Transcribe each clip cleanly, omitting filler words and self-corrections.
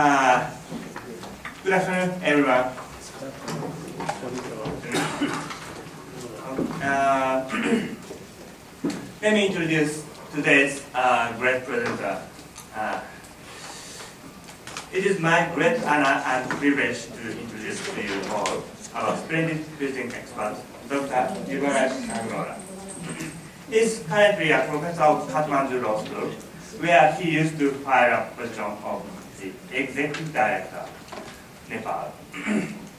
Good afternoon, everyone. Let me introduce today's great presenter. It is my great honor and privilege to introduce to you all our splendid visiting expert, Dr. Yubaraj Sangroula. He is currently a professor of Kathmandu Law School, where he used to file a position of the executive director, Nepal.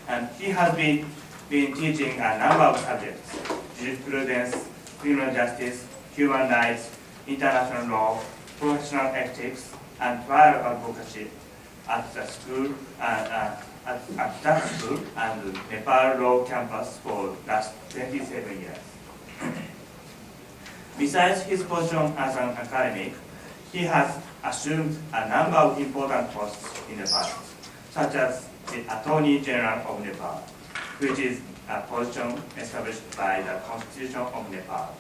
And he has been teaching a number of subjects: jurisprudence, criminal justice, human rights, international law, professional ethics, and trial advocacy at the school at that school and Nepal Law campus for last 27 years. Besides his position as an academic, he has assumed a number of important posts in the past, such as the Attorney General of Nepal, which is a position established by the Constitution of Nepal.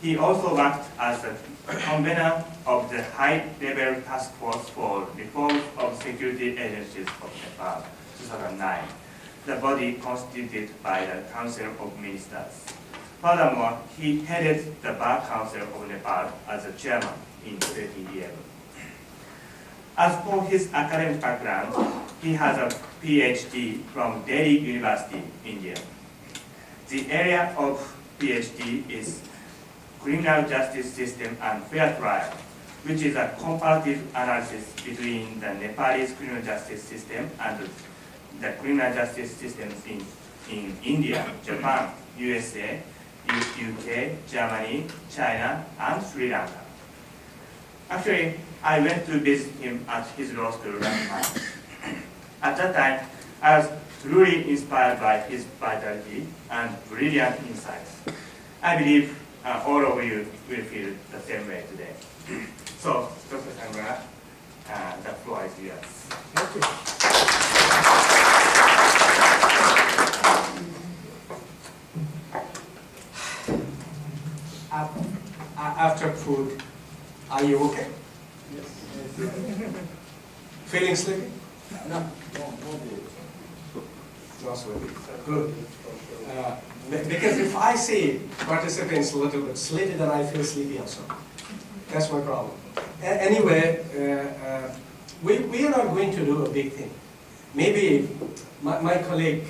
He also worked as the convener of the High-Level Task Force for Reform of Security Agencies of Nepal, 2009, the body constituted by the Council of Ministers. Furthermore, he headed the Bar Council of Nepal as a chairman in 2011. As for his academic background, he has a PhD from Delhi University, India. The area of PhD is Criminal Justice System and Fair Trial, which is a comparative analysis between the Nepalese criminal justice system and the criminal justice systems in India, Japan, USA, UK, Germany, China, and Sri Lanka. Actually, I went to visit him at his law school last month. At that time, I was truly inspired by his vitality and brilliant insights. I believe all of you will feel the same way today. So, Dr. Sangroula, the floor is yours. Thank you. After food, are you okay? Yes. Feeling sleepy? No. Not sleepy. Good. Because if I see participants a little bit sleepy, then I feel sleepy also. That's my problem. Anyway, we are not going to do a big thing. Maybe my colleague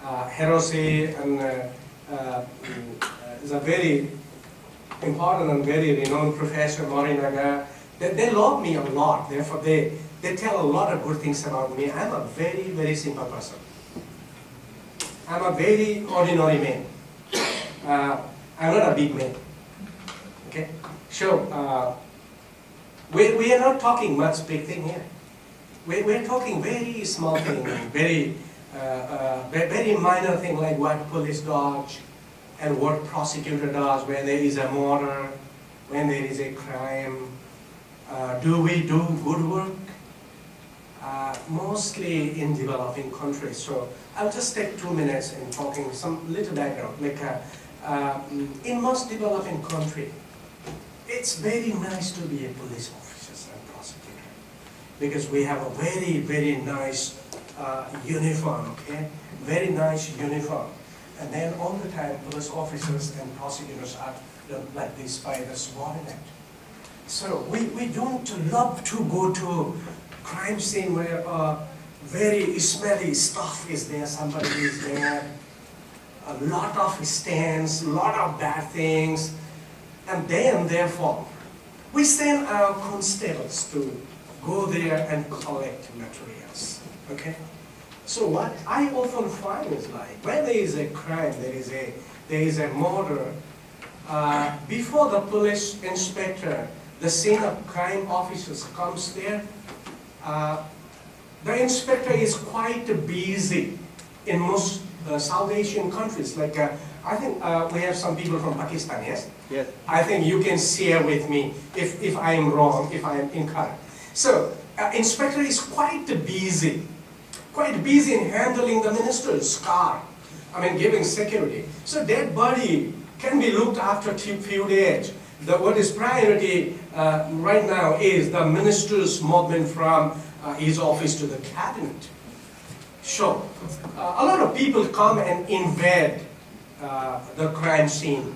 Hiroshi is a very important and very renowned professor, Morinaga. They love me a lot. Therefore, they tell a lot of good things about me. I'm a very, very simple person. I'm a very ordinary man. I'm not a big man. Okay? So, we are not talking much big thing here. We're talking very small thing, very minor thing like what police does and what prosecutor does when there is a murder, when there is a crime. Do we do good work? Mostly in developing countries. So I'll just take 2 minutes in talking some little background. Like in most developing country, it's very nice to be a police officer and prosecutor because we have a very, very nice uniform. Okay, very nice uniform. And then all the time, police officers and prosecutors are like this by the subordinate. So we don't love to go to crime scene where very smelly stuff is there, somebody is there, a lot of stands, a lot of bad things, and then therefore we send our constables to go there and collect materials. Okay? So what I often find is like when there is a crime, there is a murder, before the police inspector, the scene of crime officers comes there, the inspector is quite busy in most South Asian countries. Like I think we have some people from Pakistan, yes? Yes. I think you can share with me if I am wrong, if I am incorrect. So inspector is quite busy in handling the minister's car. I mean, giving security. So that body can be looked after few days. What is priority right now is the minister's movement from his office to the cabinet. Sure, a lot of people come and invade the crime scene.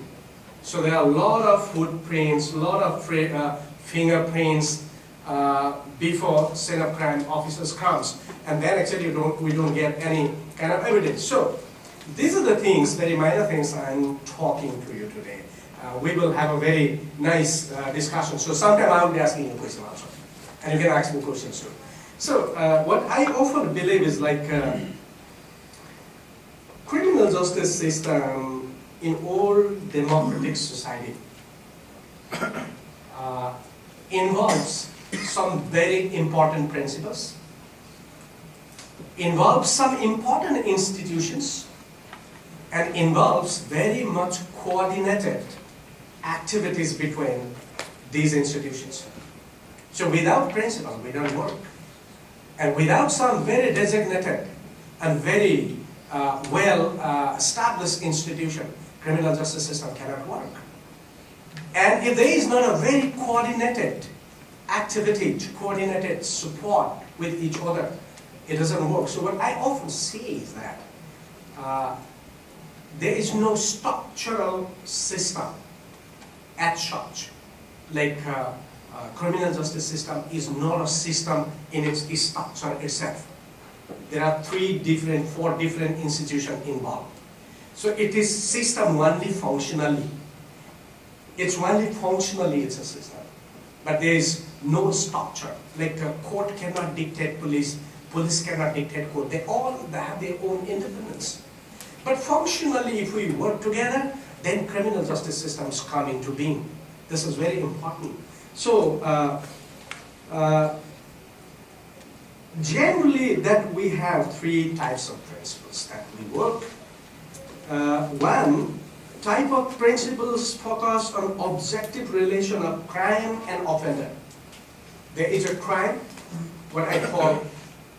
So there are a lot of footprints, a lot of fingerprints before scene of crime officers comes, and then actually we don't get any kind of evidence. So these are the things, very minor things I'm talking to you today. We will have a very nice discussion. So sometime I will be asking you a question also, and you can ask me questions too. So what I often believe is like criminal justice system in all democratic society involves some very important principles, involves some important institutions, and involves very much coordinated activities between these institutions. So without principles, we don't work. And without some very designated and very well-established institution, criminal justice system cannot work. And if there is not a very coordinated activity, coordinated support with each other, it doesn't work. So what I often see is that there is no structural system at such. Like criminal justice system is not a system in its structure itself. There are 4 different institutions involved. So it is system only functionally. It's only functionally it's a system. But there is no structure. Like a court cannot dictate police, police cannot dictate court. They have their own independence. But functionally, if we work together, then criminal justice systems come into being. This is very important. So, generally that we have 3 types of principles that we work. One type of principles focus on objective relation of crime and offender. There is a crime, what I call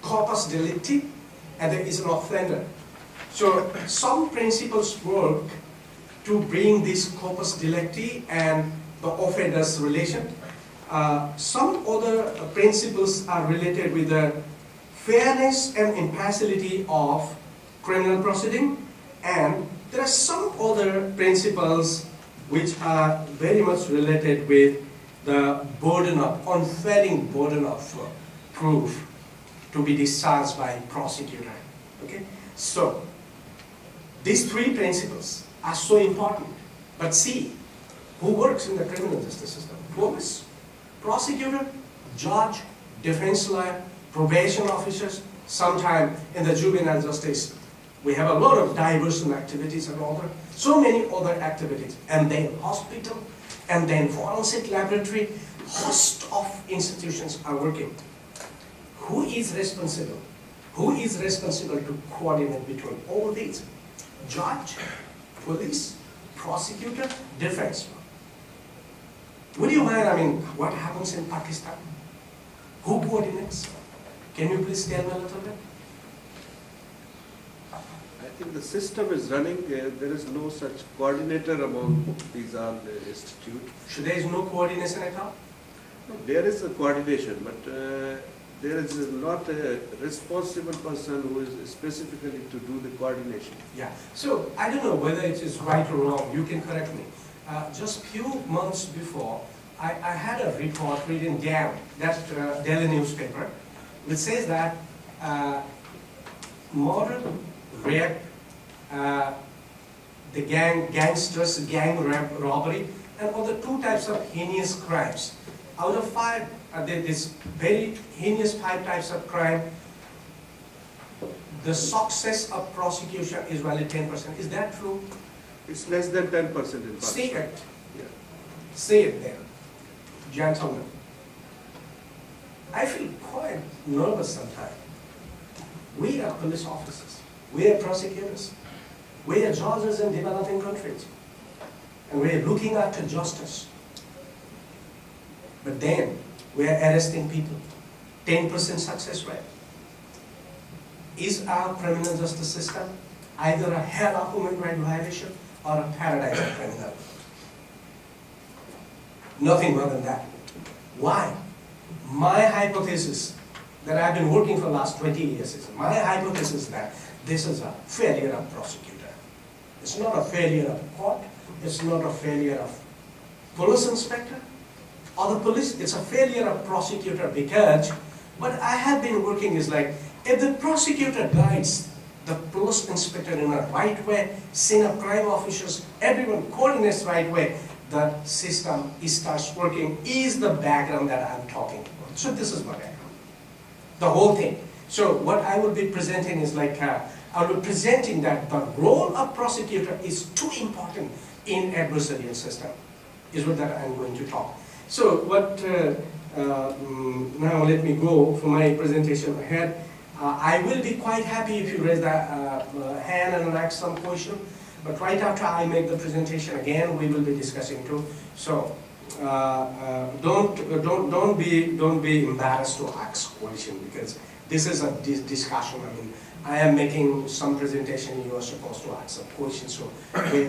Corpus Delicti, and there is an offender. So some principles work to bring this Corpus Delicti and the offender's relation. Some other principles are related with the fairness and impartiality of criminal proceeding, and there are some other principles which are very much related with the unfailing burden of proof to be discharged by prosecutor. Okay, so these 3 principles are so important. But see, who works in the criminal justice system? Police, prosecutor, judge, defense lawyer, probation officers. Sometime in the juvenile justice, we have a lot of diversion activities and so many other activities. And then hospital, and then forensic laboratory, host of institutions are working. Who is responsible? Who is responsible to coordinate between all these? Judge, police, prosecutor, defense. Would you mind, what happens in Pakistan? Who coordinates? Can you please tell me a little bit? I think the system is running. There is no such coordinator among these all institutes. So there is no coordination at all? No, there is a coordination, but there is not a responsible person who is specifically to do the coordination. Yeah. So I don't know whether it is right or wrong. You can correct me. Just few months before, I had a report reading down that daily newspaper, which says that murder, rape, the gangsters, gang robbery, and other 2 types of heinous crimes. Out of 5, this very heinous 5 types of crime, the success of prosecution is only 10%. Is that true? It's less than 10% in Pakistan. Say it. Yeah. Say it there, gentlemen. I feel quite nervous sometimes. We are police officers. We are prosecutors. We are judges in developing countries. And we are looking after justice. But then, we are arresting people. 10% success rate. Is our criminal justice system either a hell of human rights violation or a paradise of criminal? Nothing more than that. Why? My hypothesis that I've been working for the last 20 years is, my hypothesis that this is a failure of prosecutor. It's not a failure of court, it's not a failure of police inspector or the police, it's a failure of prosecutor, because what I have been working is like, if the prosecutor guides the police inspector in a right way, scene of crime officers, everyone coordinates right way, the system starts working, is the background that I'm talking about. So this is my background, the whole thing. So what I will be presenting is like, I will be presenting that the role of prosecutor is too important in adversarial system, is what that I'm going to talk. So what, now let me go for my presentation ahead. I will be quite happy if you raise that hand and ask some question. But right after I make the presentation again, we will be discussing too. So don't be embarrassed to ask question, because this is a discussion. I mean, I am making some presentation. You are supposed to ask some questions. So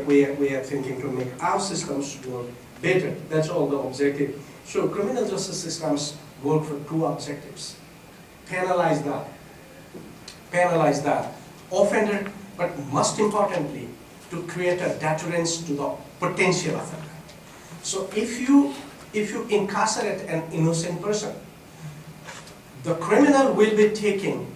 we are thinking to make our systems work better. That's all the objective. So criminal justice systems work for two objectives: penalize the offender, but most importantly, to create a deterrence to the potential offender. So if you incarcerate an innocent person, the criminal will be taking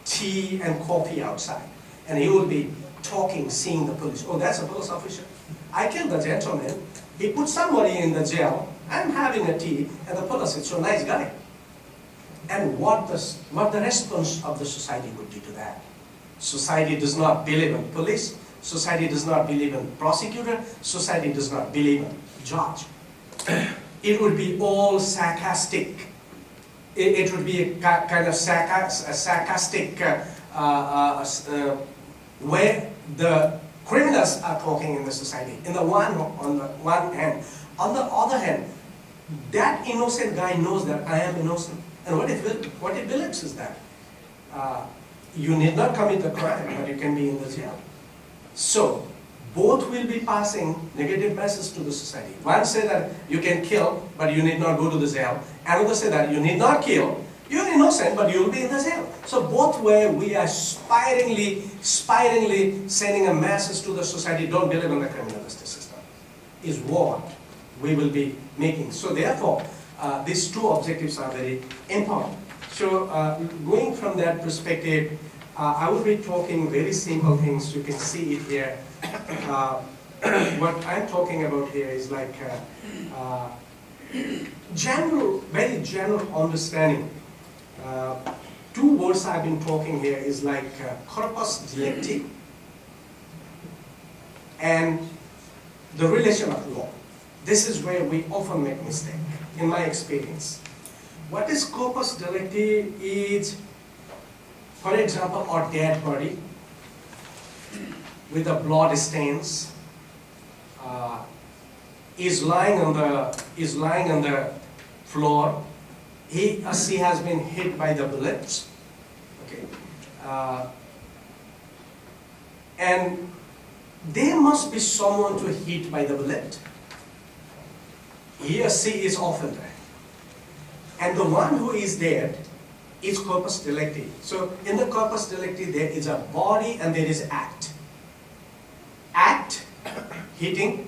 tea and coffee outside, and he will be talking, seeing the police. Oh, that's a police officer. I killed the gentleman. He put somebody in the jail. I'm having a tea, and the police said, "So nice guy." And what the response of the society would be to that? Society does not believe in police. Society does not believe in prosecutor. Society does not believe in judge. It would be all sarcastic. It would be a kind of sarcastic where the criminals are talking in the society. On the one hand, on the other hand, that innocent guy knows that I am innocent. And what it believes is that you need not commit the crime, but you can be in the jail. So both will be passing negative message to the society. One say that you can kill, but you need not go to the jail. Another say that you need not kill, you're innocent, but you'll be in the jail. So both way we are spirally sending a message to the society: don't believe in the criminal justice system, is what we will be making. So therefore, these two objectives are very important. So going from that perspective, I will be talking very simple things. You can see it here. What I'm talking about here is like very general understanding. Two words I've been talking here is like Corpus Delicti and the relation of law. This is where we often make mistake, in my experience. What is Corpus Delicti is, for example, a dead body with the blood stains is lying on the floor. He or she has been hit by the bullets. Okay, and there must be someone to hit by the bullet. He or she is often dead. And the one who is dead is Corpus Delicti. So in the Corpus Delicti there is a body and there is act. Act, hitting,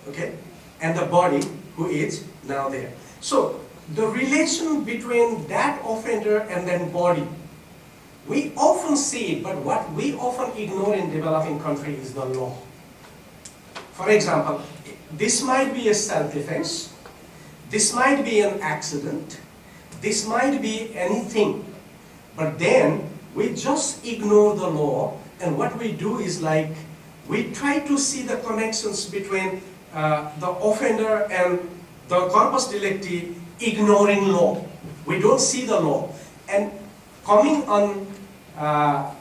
okay, and the body who is now there. So the relation between that offender and then body, we often see it, but what we often ignore in developing country is the law. For example, this might be a self-defense, this might be an accident, this might be anything, but then we just ignore the law, and what we do is like, we try to see the connections between the offender and the Corpus Delicti, ignoring law. We don't see the law. And coming on, at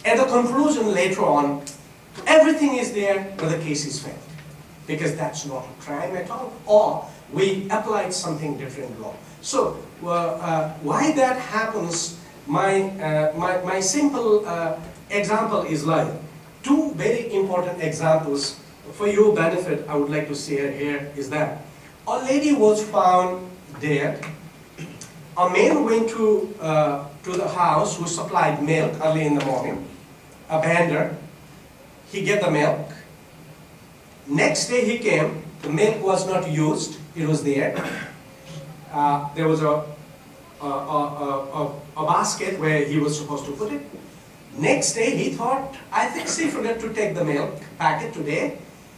the conclusion later on, everything is there, but the case is failed. Because that's not a crime at all, or we applied something different law. So, why that happens, my simple example is like, two very important examples for your benefit I would like to share here is that a lady was found dead. A man went to the house who supplied milk early in the morning, a vendor. He get the milk. Next day he came, the milk was not used, it was there. There was a basket where he was supposed to put it. Next day he thought, I think she forgot to take the milk packet today.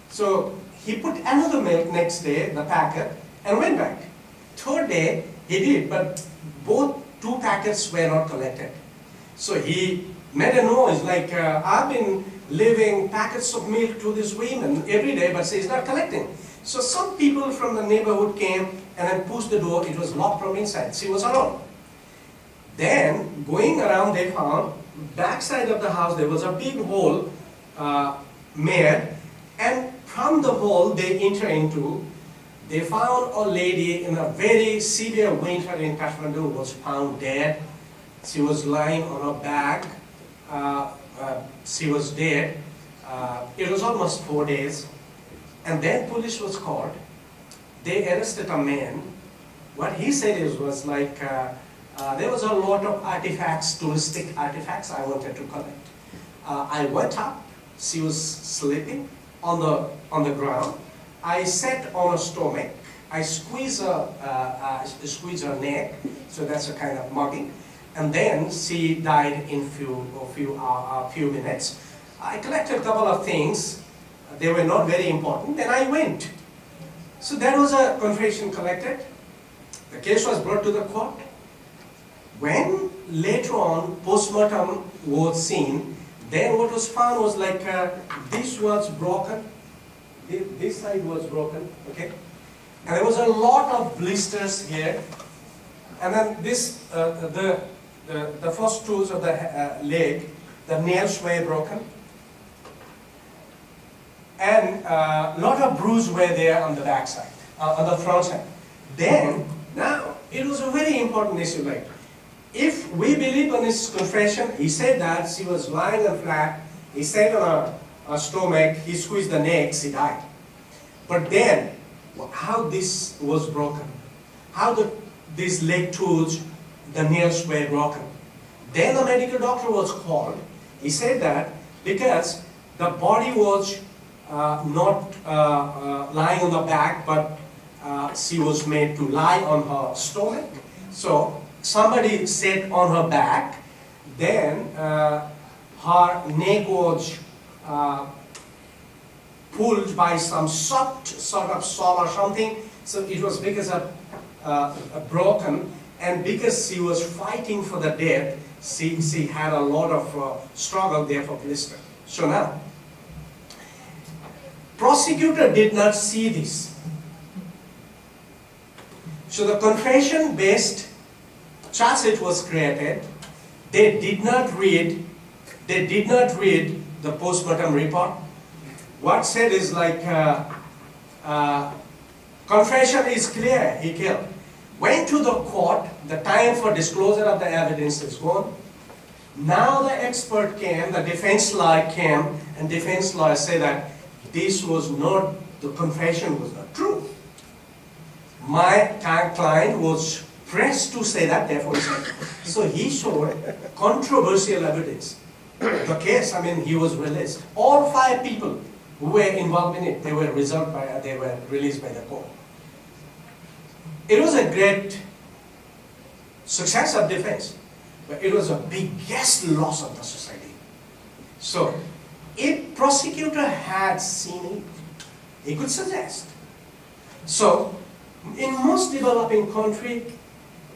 So he put another milk next day, the packet, and went back. Third day he did, but both two packets were not collected. So he made a noise like, I've been leaving packets of milk to this woman every day, but she's not collecting. So some people from the neighborhood came and then pushed the door. It was locked from inside. She was alone. Then, going around, they found backside of the house there was a big hole made, and from the hole they enter into. They found a lady in a very severe winter in Kathmandu was found dead. She was lying on her back. She was dead. It was almost 4 days. And then police was called. They arrested a man. What he said was like, there was a lot of artifacts, touristic artifacts I wanted to collect. I went up. She was sleeping on the ground. I sat on her stomach. I squeezed her neck, so that's a kind of mugging. And then she died in few minutes. I collected a couple of things. They were not very important. Then I went. So there was a confession collected. The case was brought to the court. When later on postmortem was seen, then what was found was like this was broken. This side was broken, okay? And there was a lot of blisters here. And then this, the first toes of the leg, the nails were broken. And a lot of bruises were there on the back side, on the front side. Then, now, it was a very important issue. Like, if we believe on his confession, he said that she was lying on flat, he sat on her stomach, he squeezed the neck, she died. But then, how this was broken, how these leg tools, the nails were broken. Then the medical doctor was called. He said that because the body was not lying on the back, but she was made to lie on her stomach. So somebody sat on her back, then her neck was pulled by some soft sort of saw or something. So it was because of broken, and because she was fighting for the death, she had a lot of struggle there for blister. So now, prosecutor did not see this. So the confession-based charge sheet was created. They did not read the postmortem report. What said is like, confession is clear, he killed. Went to the court, the time for disclosure of the evidence is gone. Now the expert came, the defense lawyer came, and defense lawyer said that this was not, the confession was not true. My client was pressed to say that, therefore he said. So he showed controversial evidence. The case, I mean, he was released. All 5 people who were involved in it, they were released by the court. It was a great success of defense, but it was a biggest loss of the society. So, if prosecutor had seen it, he could suggest. So, in most developing countries,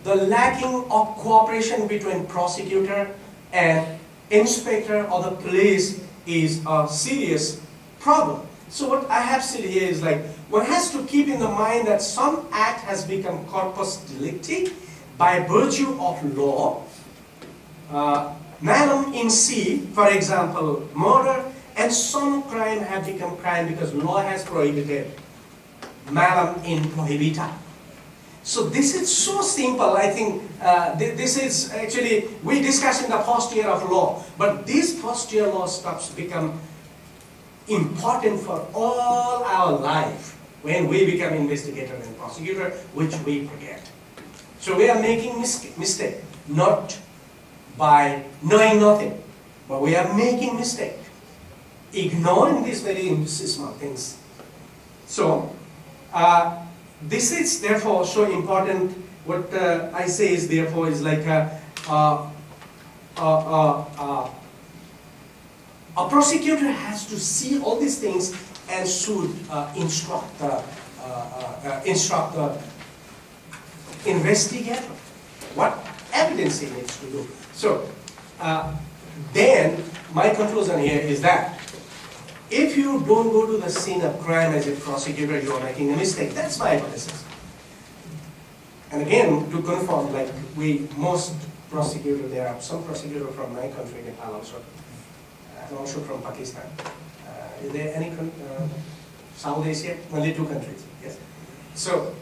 the lacking of cooperation between prosecutor and inspector or the police is a serious problem. So what I have said here is like, one has to keep in the mind that some act has become corpus delicti by virtue of law. Malum in se, for example, murder, and some crime have become crime because law has prohibited. Malum in prohibita. So this is so simple. I think this is actually, we discussed in the first year of law, but these first year law stuffs become important for all our life. when we become investigator and prosecutor, which we forget. So we are making mistake, not by knowing nothing, but we are making mistake, ignoring these very small things. So this is therefore so important. What I say is therefore is like a prosecutor has to see all these things and should instruct the investigator what evidence he needs to do. So then my conclusion here is that if you don't go to the scene of crime as a prosecutor, you are making a mistake. That's my hypothesis. And again, to confirm, like most prosecutors, there are some prosecutors from my country, Nepal also, and also from Pakistan. Is there any South Asia? Only 2 countries. Yes. So,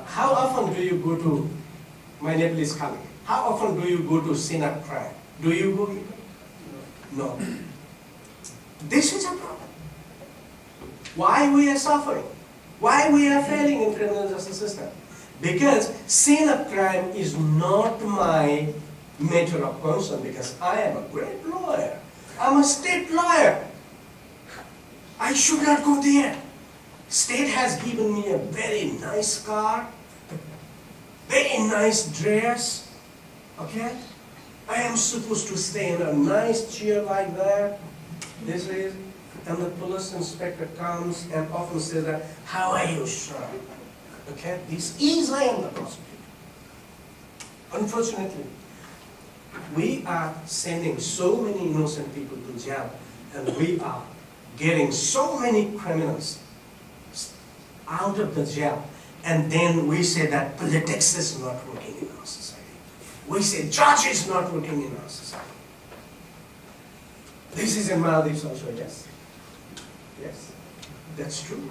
how often do you go to my Nepalese colleague? How often do you go to scene of crime? Do you go? No. This is a problem. Why we are suffering? Why we are failing in criminal justice system? Because scene of crime is not my matter of concern, because I am a great lawyer. I'm a state lawyer. I should not go there. State has given me a very nice car, very nice dress, okay? I am supposed to stay in a nice chair like that. This is, and the police inspector comes and often says that, how are you, sir? Okay, this is, I am the prosecutor. Unfortunately, we are sending so many innocent people to jail, and we are getting so many criminals out of the jail, and then we say that politics is not working in our society. We say judge is not working in our society. This is in Maldives also, yes. Yes, that's true.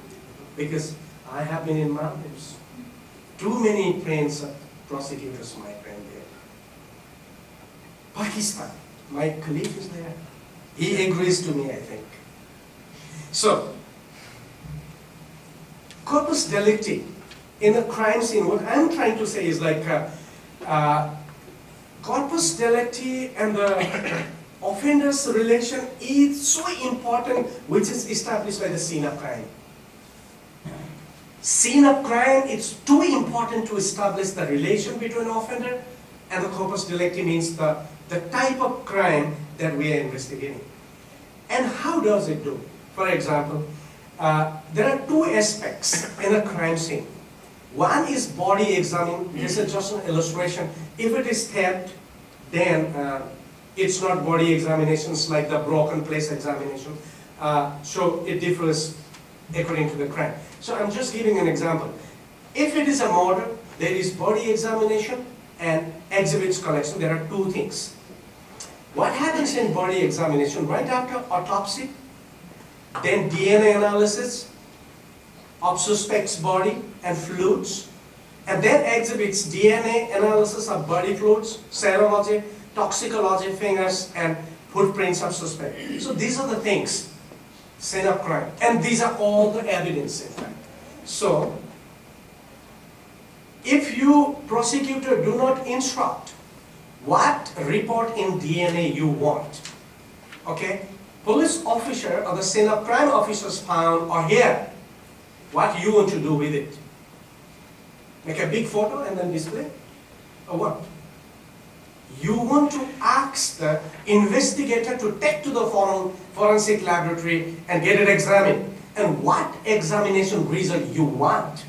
Because I have been in Maldives. Too many friends of prosecutors, my friend there. Pakistan, my colleague is there. He agrees to me, I think. So, Corpus Delicti, in a crime scene, what I'm trying to say is like, Corpus Delicti and the offender's relation is so important, which is established by the scene of crime. Scene of crime, it's too important to establish the relation between offender and the corpus delicti, means the type of crime that we are investigating. And how does it do? For example, there are 2 aspects in a crime scene. One is body examination. This is just an illustration. If it is theft, then it's not body examinations like the broken place examination. So it differs according to the crime. So I'm just giving an example. If it is a murder, there is body examination and exhibits collection. There are 2 things. What happens in body examination? Right after autopsy, then DNA analysis of suspect's body and fluids, and then exhibits DNA analysis of body fluids, serology, toxicology, fingers, and footprints of suspect. So these are the things, scene of crime, and these are all the evidence, in fact. So, if you, prosecutor, do not instruct what report in DNA you want, okay? Police officer or the scene of crime officers found or here, what you want to do with it? Make a big photo and then display? Or what? You want to ask the investigator to take to the forensic laboratory and get it examined. And what examination result you want?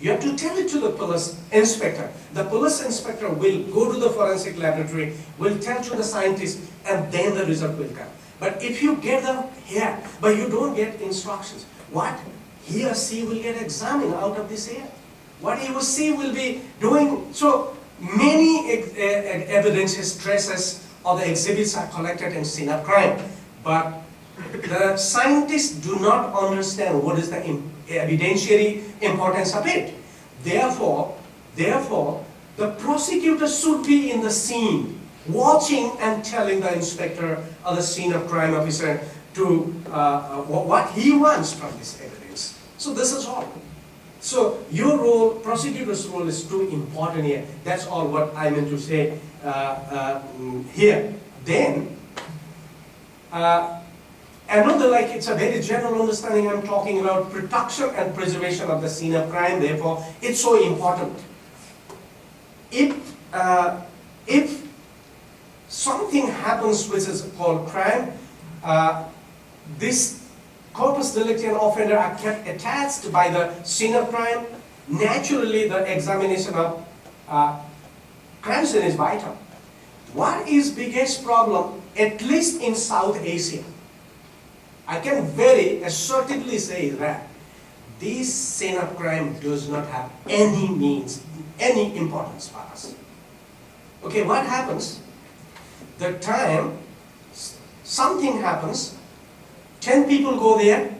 You have to tell it to the police inspector. The police inspector will go to the forensic laboratory, will tell to the scientist, and then the result will come. But if you get them here, but you don't get instructions, what he or she will get examined out of this here? What he or she will be doing? So many evidences, traces, or the exhibits are collected in scene of crime. But the scientists do not understand what is the evidentiary importance of it. Therefore, the prosecutor should be in the scene, watching and telling the inspector or the scene of crime officer to what he wants from this evidence. So this is all. So your role, prosecutor's role, is too important here. That's all what I meant to say here. Then, another, like, it's a very general understanding. I'm talking about protection and preservation of the scene of crime. Therefore, it's so important. If something happens which is called crime, this corpus delicti and offender are kept attached by the scene of crime. Naturally, the examination of crime scene is vital. What is biggest problem, at least in South Asia? I can very assertively say that this scene of crime does not have any importance for us. Okay, what happens? The time something happens, 10 people go there,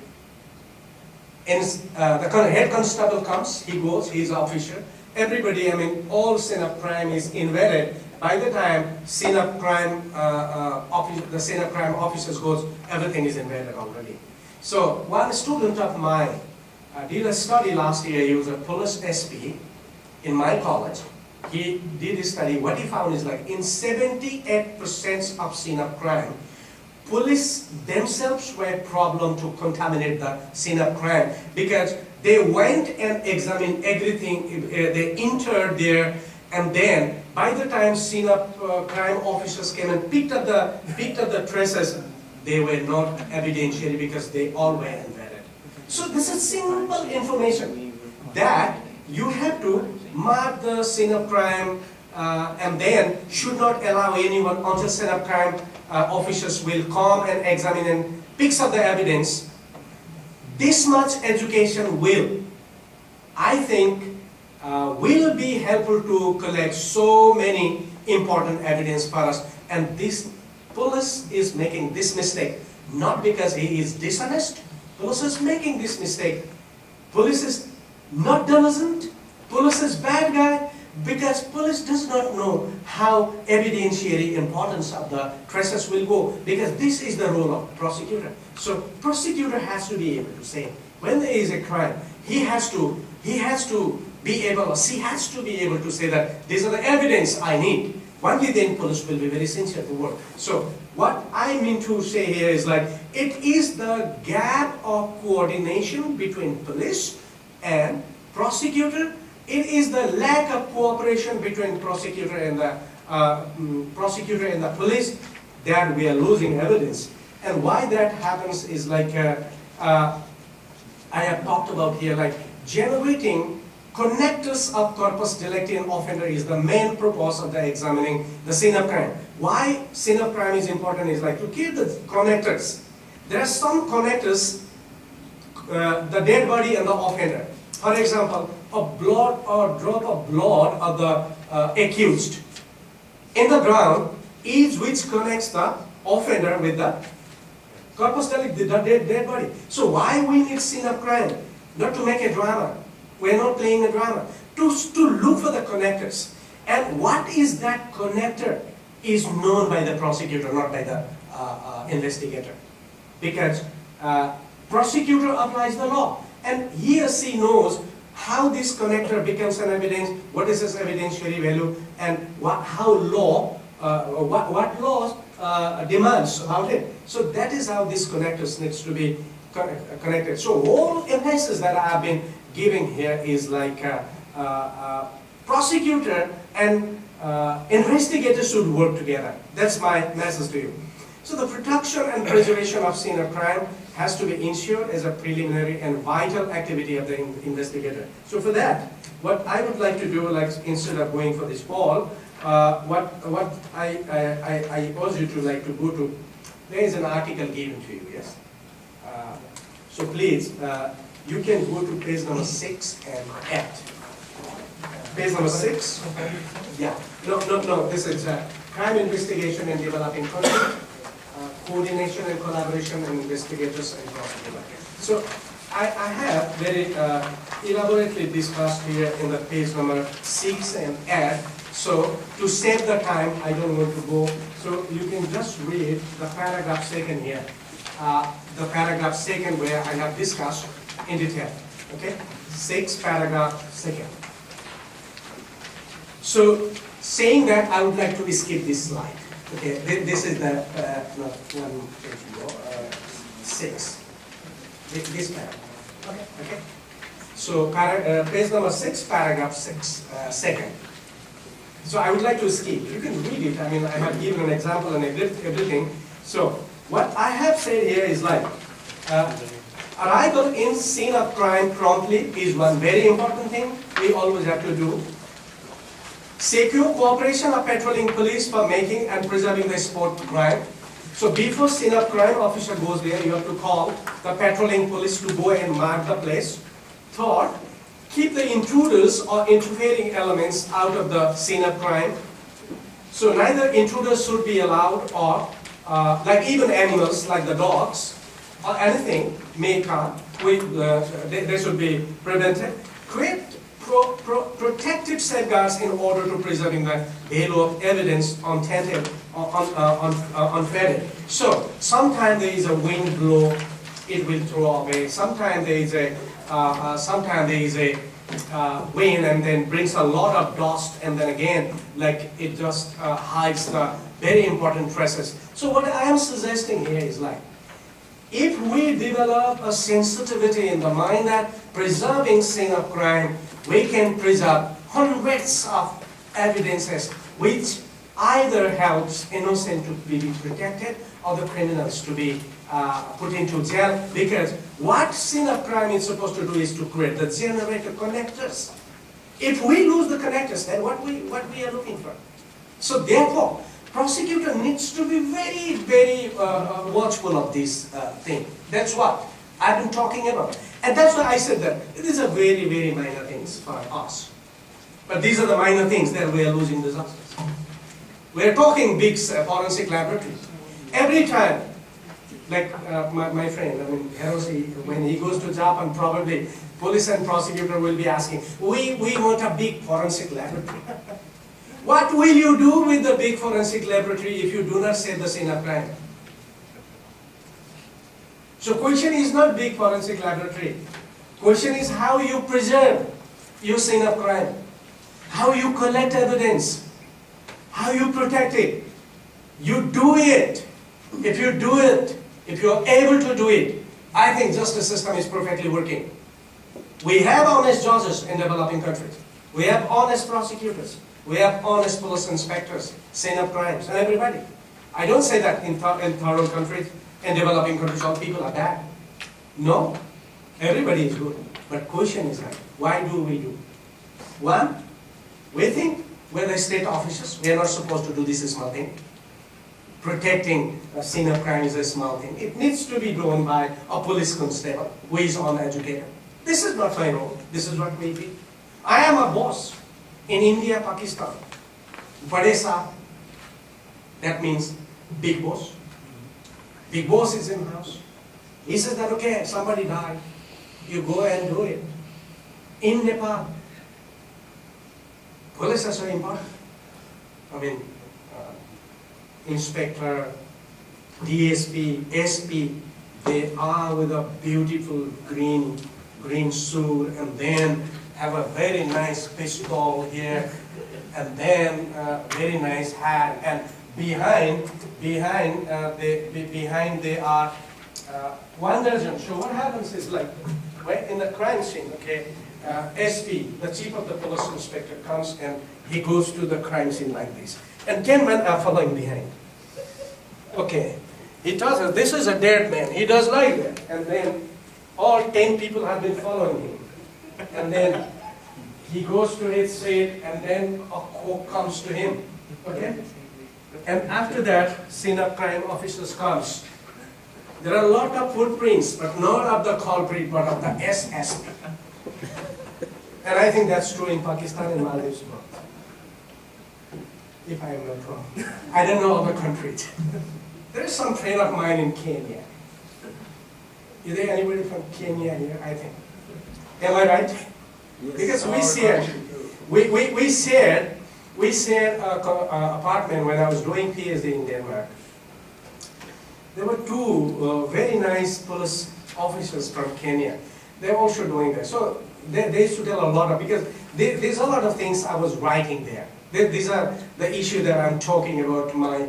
and the head constable comes, he goes, he's an officer. Everybody, I mean, all scene of crime is invaded. By the time scene of crime, the scene of crime officers goes, everything is invaded already. So one student of mine did a study last year. He was a police SP in my college. He did a study. What he found is, like, in 78% of scene of crime, police themselves were a problem to contaminate the scene of crime, because they went and examined everything, they entered there, and then by the time scene of crime officers came and picked up the traces, they were not evidentiary because they all were invaded. So this is simple information that you have to mark the scene of crime, and then should not allow anyone until scene of crime officers will come and examine and picks up the evidence. This much education will, I think, will be helpful to collect so many important evidence for us. And this police is making this mistake, not because he is dishonest. Police is making this mistake. Police is not diligent. Police is bad guy, because police does not know how evidentiary importance of the traces will go, because this is the role of prosecutor. So prosecutor has to be able to say, when there is a crime, he has to be able, or she has to be able to say that these are the evidence I need. Only then police will be very sincere to work. So what I mean to say here is, like, it is the gap of coordination between police and prosecutor. It is the lack of cooperation between prosecutor and the police that we are losing evidence. And why that happens is, like, I have talked about here, like, generating connectors of corpus delicti and offender is the main purpose of the examining the scene of crime. Why scene of crime is important is, like, to keep the connectors. There are some connectors, the dead body and the offender. For example, a blood or drop of blood of the accused in the ground is which connects the offender with the corpus delicti, the dead body. So why we need scene of crime? Not to make a drama. We're not playing a drama. To look for the connectors. And what is that connector is known by the prosecutor, not by the investigator. Because prosecutor applies the law. And he or she knows how this connector becomes an evidence, what is its evidentiary value, and what laws demands about it. So that is how this connectors needs to be connected. So all emphasis that I have been giving here is, like, prosecutor and investigator should work together. That's my message to you. So the protection and preservation of scene of crime has to be ensured as a preliminary and vital activity of the investigator. So for that, what I would like to do, like, instead of going for this poll, what I urge you to, like, to go to, there is an article given to you, yes? So please, you can go to page number 6 and 8. Page number 6? Yeah, no, this is crime investigation and developing country. Coordination and collaboration and investigators and prosecutors. So I have very elaborately discussed here in the page number 6 and 8. So to save the time, I don't want to go. So you can just read the paragraph 2 here. The paragraph 2 where I have discussed in detail. Okay? 6 paragraph 2nd. So saying that, I would like to skip this slide. Okay, this is the not 6. This paragraph. Okay. So page number 6, paragraph 6, 2nd. So I would like to skip. You can read it. I mean, I have given an example and everything. So what I have said here is like, arrival in scene of crime promptly is one very important thing we always have to do. Secure cooperation of patrolling police for making and preserving the spot crime. So before scene of crime officer goes there, you have to call the patrolling police to go and mark the place. Third, keep the intruders or interfering elements out of the scene of crime. So neither intruders should be allowed or like even animals like the dogs or anything may come, they should be prevented. Create protective safeguards in order to preserving the value of evidence untainted, unfettered. So sometimes there is a wind blow, it will throw away. Sometimes there is a wind and then brings a lot of dust, and then again, like it just hides the very important traces. So what I am suggesting here is like, if we develop a sensitivity in the mind that preserving scene of crime, we can preserve hundreds of evidences which either helps innocent to be protected or the criminals to be put into jail, because what scene of crime is supposed to do is to create the generator connectors. If we lose the connectors, then what we are looking for. So therefore, prosecutor needs to be very, very watchful of this thing. That's what I've been talking about. And that's why I said that these are very, very minor things for us. But these are the minor things that we are losing the justice. We are talking big forensic laboratories. Every time, like my friend, I mean, Hiroshi, when he goes to Japan, probably police and prosecutor will be asking, we want a big forensic laboratory. What will you do with the big forensic laboratory if you do not save the scene of crime? So question is not big forensic laboratory. Question is how you preserve your scene of crime. How you collect evidence. How you protect it. You do it. If you do it, if you are able to do it, I think justice system is perfectly working. We have honest judges in developing countries. We have honest prosecutors. We have honest police inspectors, scene of crimes, and everybody. I don't say that in third world countries, in developing countries, all people are bad. No, everybody is good. But question is like, why do we do? One, we think we're the state officers. We are not supposed to do this small thing. Protecting a scene of crime is a small thing. It needs to be done by a police constable who is uneducated. This is not my role. This is what we do. I am a boss in India, Pakistan. Bade Saab, that means big boss. Big boss is in the house. He says that, okay, somebody died. You go and do it. In Nepal, police are so important. I mean, inspector, DSP, SP, they are with a beautiful green suit, and then have a very nice pistol here, and then very nice hat, and behind they are one dozen. So what happens is like, right in the crime scene, okay, SP, the chief of the police inspector, comes and he goes to the crime scene like this, and 10 men are following behind. Okay, he tells us this is a dead man. He does like that, and then all 10 people have been following him. And then he goes to his seat, and then a coke comes to him. Okay? And after that, scene of crime officers comes. There are a lot of footprints, but not of the culprit, but of the SSP. And I think that's true in Pakistan and Maldives, if I am not wrong. I don't know other countries. There is some friend of mine in Kenya. Is there anybody from Kenya here? I think. Am I right? Yes. Because we shared an apartment when I was doing PhD in Denmark. There were two very nice police officers from Kenya. They were also doing that. So they used to tell a lot of, because there's a lot of things I was writing there. These are the issue that I'm talking about my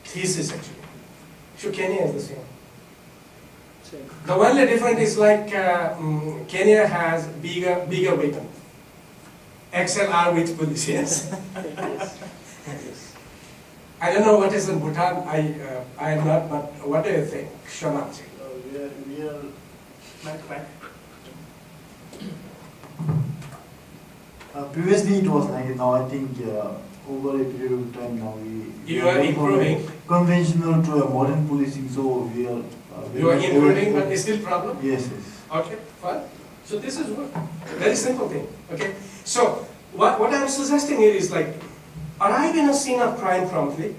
thesis actually. So Kenya is the same. The only difference is like Kenya has bigger weapon. XLR with police, yes. I don't know what is in Bhutan. I am not, but what do you think, Shamaji? We are back. Previously it was like, now I think over a period of time now you are improving. Conventional to a modern policing, so we are. You are improving, but it's still problem? Yes. Okay, fine. So this is what, very simple thing, okay? So, what I'm suggesting here is like, arrive in a scene of crime promptly,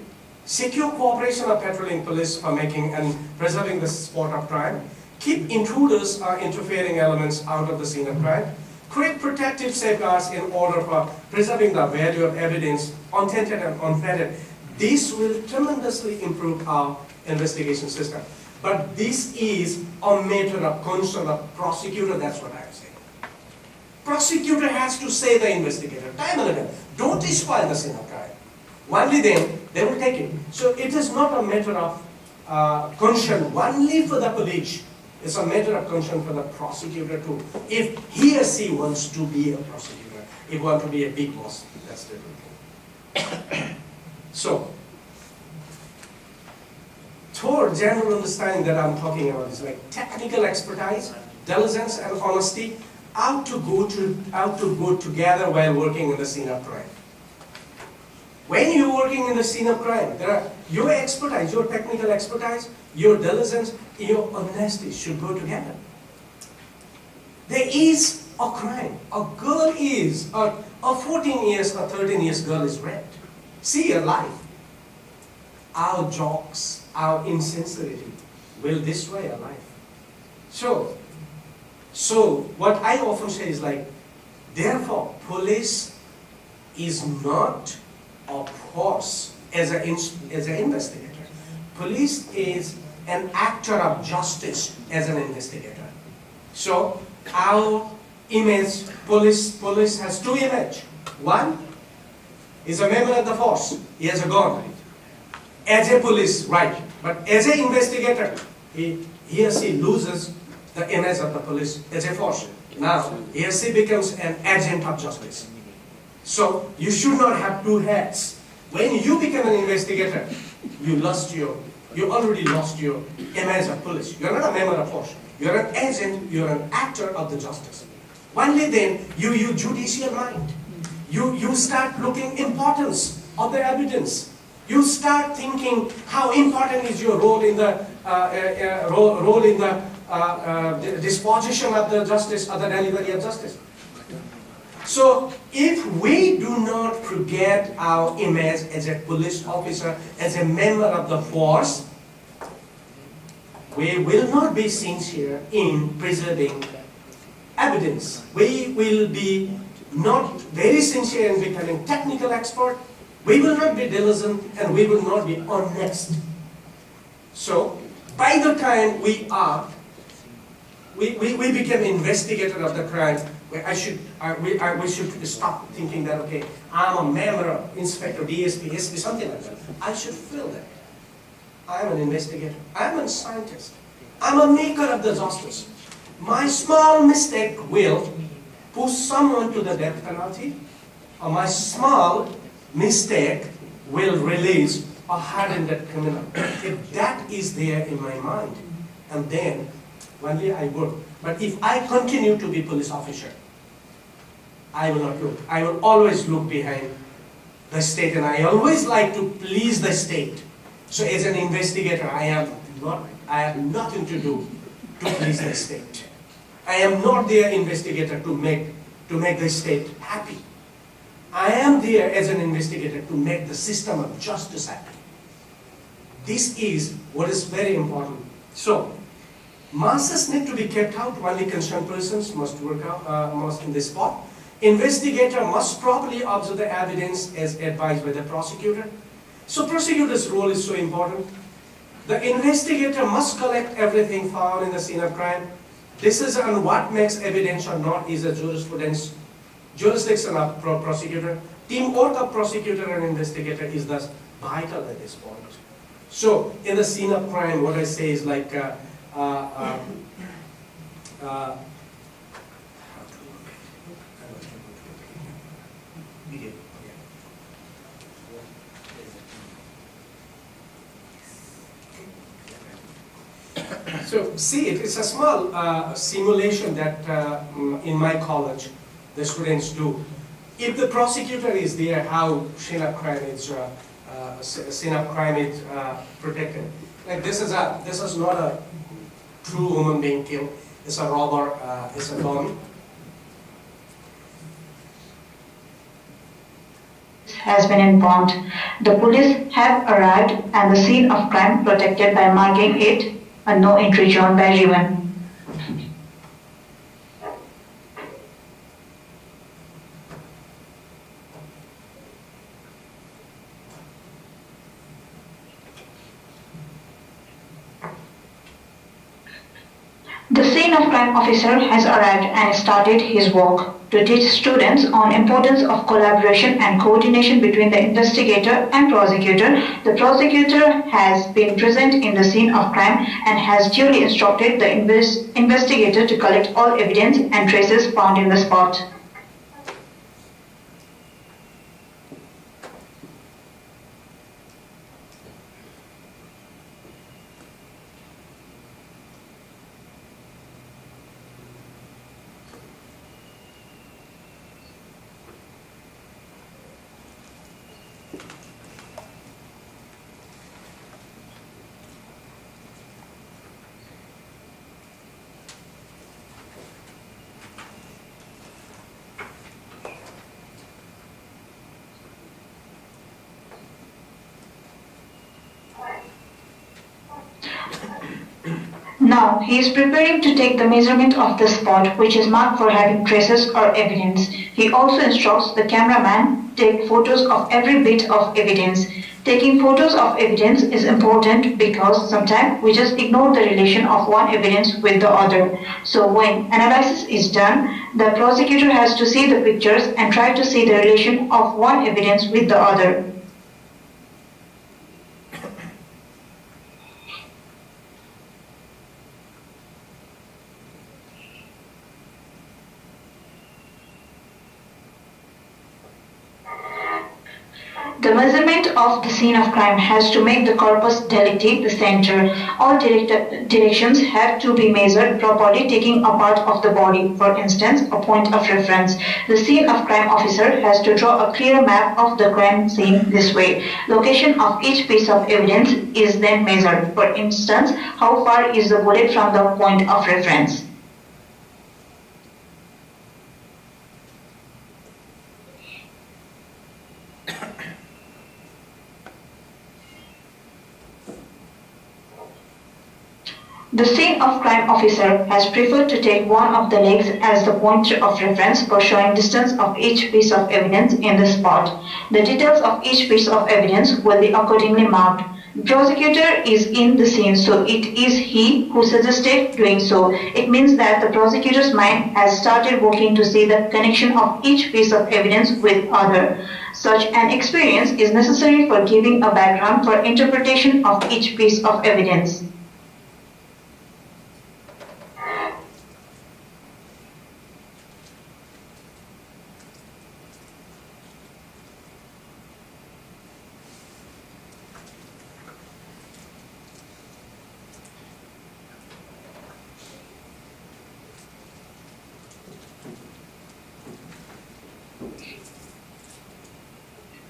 secure cooperation of patrolling police for making and preserving the spot of crime, keep intruders or interfering elements out of the scene of crime, create protective safeguards in order for preserving the value of evidence, untainted and unfettered. This will tremendously improve our investigation system. But this is a matter of concern of prosecutor, that's what I'm saying. Prosecutor has to say the investigator, time and again, don't spoil the scene of crime. Only then, they will take it. So it is not a matter of concern only for the police. It's a matter of concern for the prosecutor too. If he or she wants to be a prosecutor, if he wants to be a big boss, that's the different thing. So, toward general understanding that I'm talking about is like technical expertise, diligence and honesty out to go together while working in the scene of crime. When you're working in the scene of crime, there are your expertise, your technical expertise, your diligence, your honesty should go together. There is a crime. A girl is, a 14 years or 13 years girl is raped. See her life. Our jokes, our insincerity will destroy our life. So what I often say is like, therefore, police is not a force as an investigator. Police is an actor of justice as an investigator. So our image, police has two images. One is a member of the force. He has a gun. As a police, right. But as an investigator, he or she loses the image of the police as a force. Now, he or she becomes an agent of justice. So, you should not have two hats. When you become an investigator, you already lost your image of police. You're not a member of force. You're an agent, you're an actor of the justice. Only then, you use judicial mind. You start looking importance of the evidence. You start thinking how important is your role in the disposition of the justice, or the delivery of justice. So, if we do not forget our image as a police officer, as a member of the force, we will not be sincere in preserving evidence. We will be not very sincere in becoming technical expert. We will not be diligent and we will not be honest. So, by the time we become investigator of the crime, we should stop thinking that, okay, I'm a member, inspector, DSP, SP, something like that. I should feel that. I'm an investigator. I'm a scientist. I'm a maker of the justice. My small mistake will push someone to the death penalty, or my small mistake will release a hardened criminal. If that is there in my mind, and then only I work. But if I continue to be police officer, I will not look. I will always look behind the state, and I always like to please the state. So as an investigator, I have nothing to do to please the state. I am not there investigator to make the state happy. I am there as an investigator to make the system of justice happy. This is what is very important. So, masses need to be kept out. Only concerned persons must work out, must in the spot. Investigator must properly observe the evidence as advised by the prosecutor. So, prosecutor's role is so important. The investigator must collect everything found in the scene of crime, This is on what makes evidence or not is a jurisdiction of prosecutor. Teamwork of prosecutor and investigator is thus vital at this point. So, in the scene of crime, what I say is like, so see, it's a small simulation that in my college the students do. If the prosecutor is there, how scene of crime is protected. Like this is not a true human being killed. It's a robber. It's a dummy. Has been informed. The police have arrived and the scene of crime protected by marking it a no entry zone by everyone. The scene of crime officer has arrived and started his work to teach students on importance of collaboration and coordination between the investigator and prosecutor. The prosecutor has been present in the scene of crime and has duly instructed the investigator to collect all evidence and traces found in the spot. Now, he is preparing to take the measurement of the spot, which is marked for having traces or evidence. He also instructs the cameraman to take photos of every bit of evidence. Taking photos of evidence is important because sometimes we just ignore the relation of one evidence with the other. So when analysis is done, the prosecutor has to see the pictures and try to see the relation of one evidence with the other. The measurement of the scene of crime has to make the Corpus Delicti the center. All directions have to be measured properly, taking a part of the body, for instance, a point of reference. The scene of crime officer has to draw a clear map of the crime scene this way. Location of each piece of evidence is then measured. For instance, how far is the bullet from the point of reference? The scene of crime officer has preferred to take one of the legs as the point of reference for showing distance of each piece of evidence in the spot. The details of each piece of evidence will be accordingly marked. The prosecutor is in the scene, so it is he who suggested doing so. It means that the prosecutor's mind has started working to see the connection of each piece of evidence with other. Such an experience is necessary for giving a background for interpretation of each piece of evidence.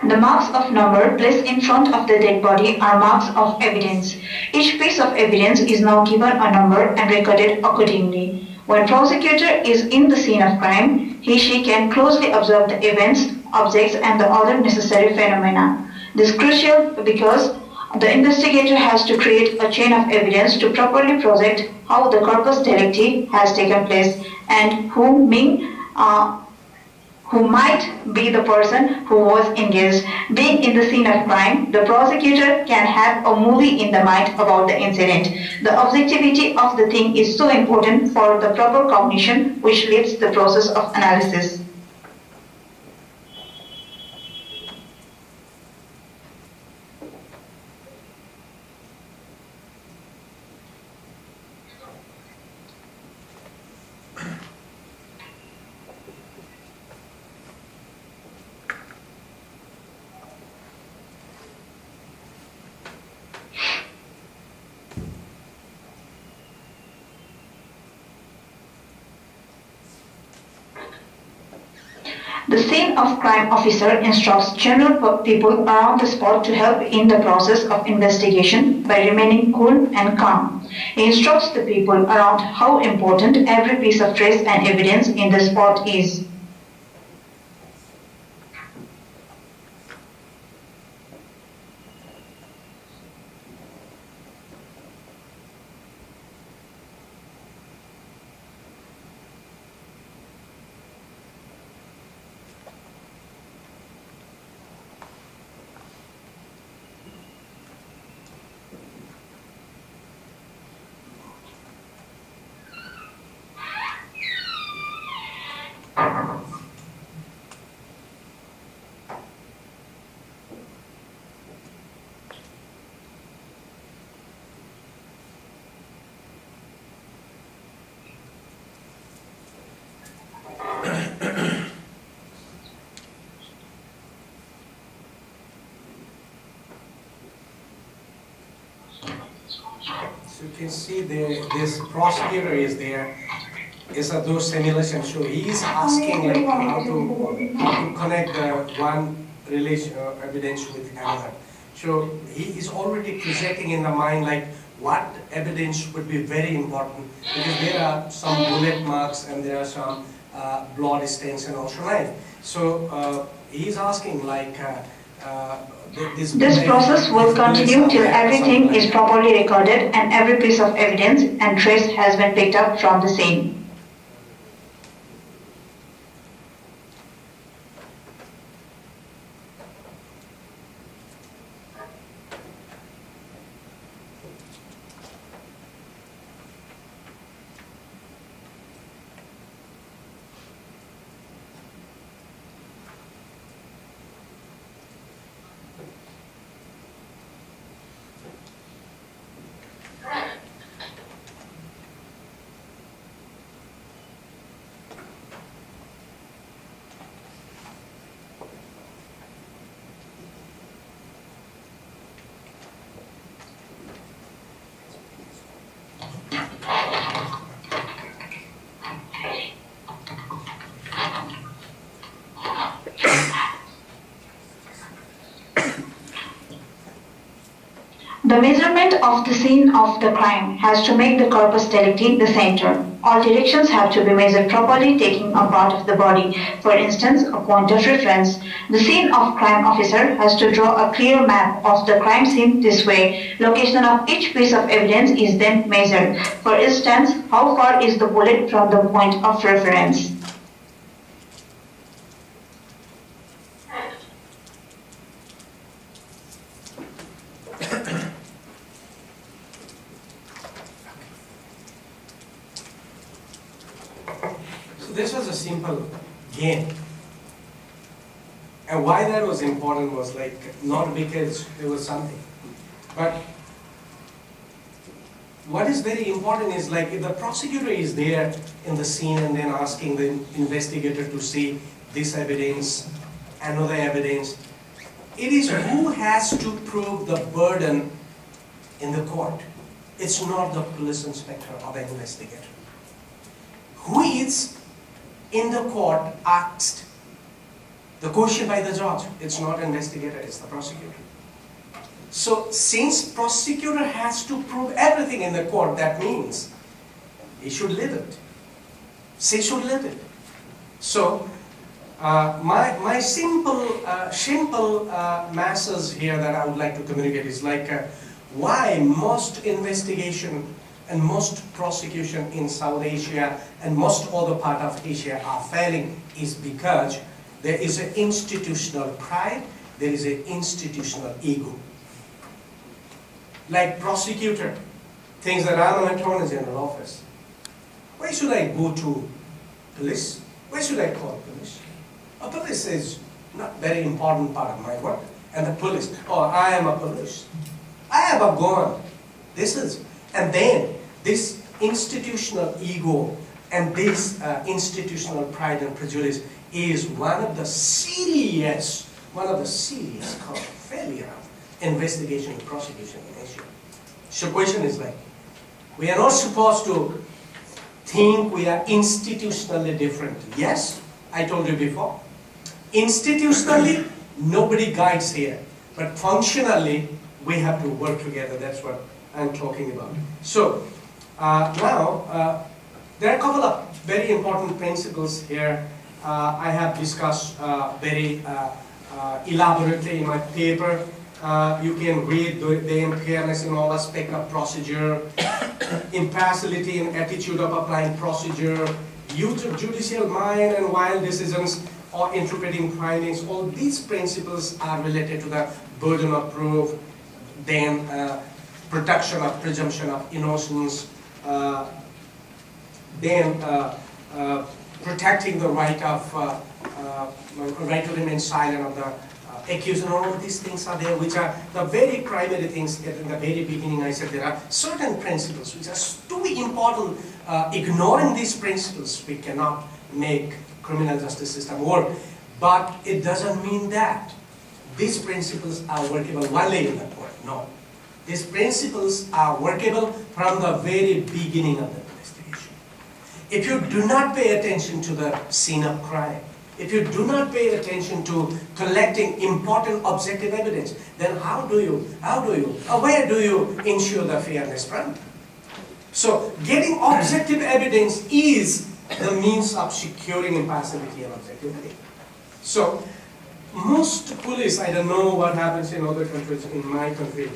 The marks of number placed in front of the dead body are marks of evidence. Each piece of evidence is now given a number and recorded accordingly. When prosecutor is in the scene of crime, she can closely observe the events, objects, and the other necessary phenomena. This is crucial because the investigator has to create a chain of evidence to properly project how the corpus delicti has taken place and who might be the person who was engaged. Being in the scene of crime, the prosecutor can have a movie in the mind about the incident. The objectivity of the thing is so important for the proper cognition, which leads the process of analysis. The scene of crime officer instructs general people around the spot to help in the process of investigation by remaining cool and calm. He instructs the people around how important every piece of trace and evidence in the spot is. So you can see this prosecutor is there. Is those simulations show he is asking like how to connect the one relation evidence with another. So he is already projecting in the mind like what evidence would be very important, because there are some bullet marks and there are some blood stains and also knife. So he is asking like this process will continue till everything is properly recorded and every piece of evidence and trace has been picked up from the scene. The measurement of the scene of the crime has to make the corpus delicti the center. All directions have to be measured properly, taking a part of the body. For instance, a point of reference. The scene of crime officer has to draw a clear map of the crime scene this way. Location of each piece of evidence is then measured. For instance, how far is the bullet from the point of reference? This was a simple game. And why that was important was like, not because it was something, but what is very important is like if the prosecutor is there in the scene and then asking the investigator to see this evidence, another evidence, it is who has to prove the burden in the court. It's not the police inspector or the investigator. Who is in the court asked the question by the judge? It's not investigator, it's the prosecutor. So since prosecutor has to prove everything in the court, that means he should live it. She should live it. So my simple message here that I would like to communicate is like why most investigation and most prosecution in South Asia and most other part of Asia are failing is because There is an institutional pride, there is an institutional ego. Like prosecutor thinks that I'm an attorney general office. Why should I go to police? Why should I call police? A police is not very important part of my work. And the police, oh, I am a police. I have a gun. And then this institutional ego and this institutional pride and prejudice is one of the serious kind of failure of investigation and prosecution in Asia. So the question is like, we are not supposed to think we are institutionally different. Yes, I told you before. Institutionally, nobody guides here. But functionally, we have to work together. That's what I'm talking about. So, now, there are a couple of very important principles here. I have discussed very elaborately in my paper. You can read the unfairness in all aspects of procedure, impartiality and attitude of applying procedure, use of judicial mind and wild decisions or interpreting findings. All these principles are related to the burden of proof, then protection of presumption of innocence, then protecting the right to remain silent of the accused, and all of these things are there, which are the very primary things that in the very beginning I said there are certain principles which are too important. Ignoring these principles, we cannot make criminal justice system work. But it doesn't mean that these principles are workable only in the court. No. These principles are workable from the very beginning of the investigation. If you do not pay attention to the scene of crime, if you do not pay attention to collecting important objective evidence, then where do you ensure the fairness front? So getting objective evidence is the means of securing impartiality and objectivity. So most police, I don't know what happens in other countries, in my country,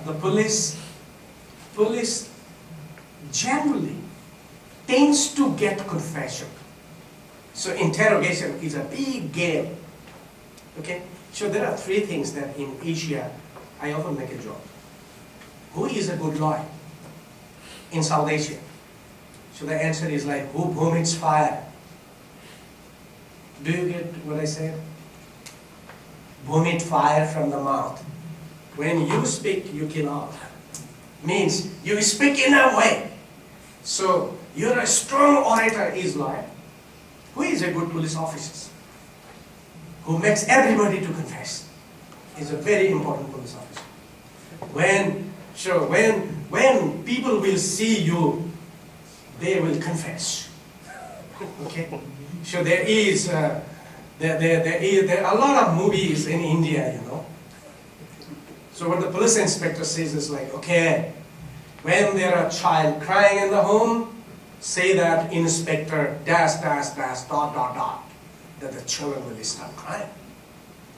the police generally tends to get confession. So interrogation is a big game. Okay? So there are three things that in Asia I often make a joke. Who is a good lawyer in South Asia? So the answer is like, who vomits fire? Do you get what I said? Vomit fire from the mouth. When you speak, you kill all. Means you speak in a way. So you're a strong orator is lawyer. Who is a good police officer? Who makes everybody to confess. Is a very important police officer. When people will see you, they will confess. Okay? So there are a lot of movies in India, you know. So what the police inspector says is like, okay, when there are a child crying in the home, say that inspector dash, that the children will stop crying.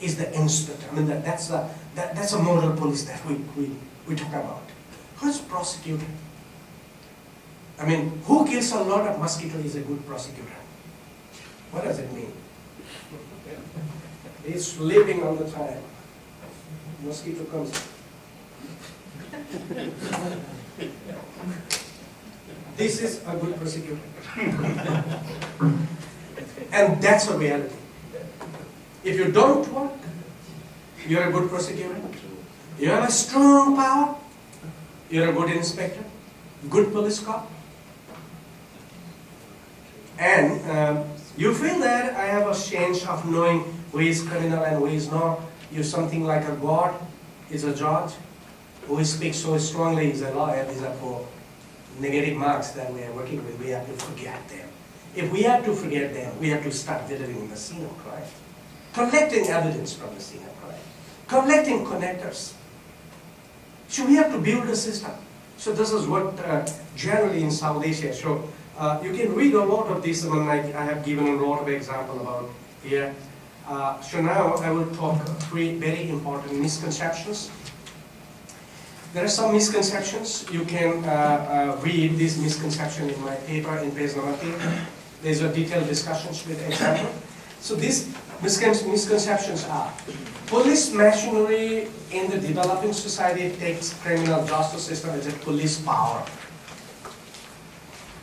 Is the inspector. I mean, that's a moral police that we talk about. Who's prosecutor? I mean, who kills a lot of mosquito is a good prosecutor? What does it mean? He's sleeping all the time. Mosquito comes. This is a good prosecutor. And that's a reality. If you don't work, you're a good prosecutor. You have a strong power, you're a good inspector, good police cop. And you feel that I have a sense of knowing who is criminal and who is not. You're something like a god, is a judge, who speaks so strongly is a lawyer. These are for negative marks that we are working with. We have to forget them. If we have to forget them, we have to start visiting the scene of crime, collecting evidence from the scene of crime, collecting connectors. So we have to build a system. So this is what generally in South Asia. So you can read a lot of this, and I have given a lot of example about here. So now I will talk three very important misconceptions. There are some misconceptions. You can read this misconception in my paper in page number 8. There's a detailed discussions with example. So these misconceptions are, police machinery in the developing society takes criminal justice system as a police power.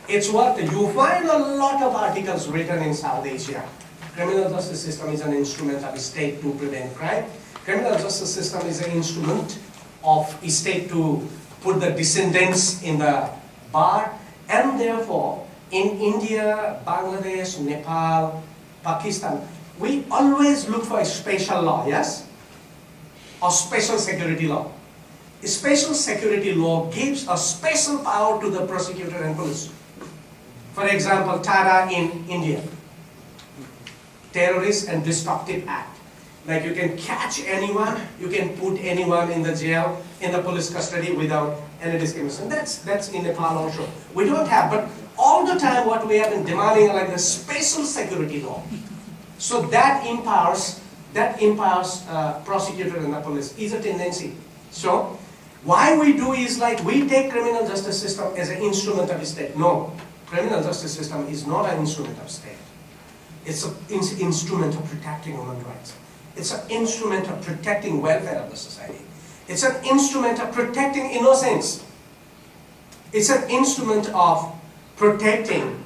It's what you find a lot of articles written in South Asia. Criminal justice system is an instrument of state to prevent crime. Criminal justice system is an instrument of state to put the descendants in the bar, and therefore in India, Bangladesh, Nepal, Pakistan, we always look for a special law, yes? Or special security law. A special security law gives a special power to the prosecutor and police. For example, TADA in India, Terrorist and Destructive Act. Like you can catch anyone, you can put anyone in the jail, in the police custody without any discrimination. That's in Nepal also. We don't have, but all the time what we have been demanding like the special security law. So that empowers prosecutor and the police is a tendency. So why we do is like we take criminal justice system as an instrument of the state. No, criminal justice system is not an instrument of state. It's an instrument of protecting human rights. It's an instrument of protecting welfare of the society. It's an instrument of protecting innocence. It's an instrument of protecting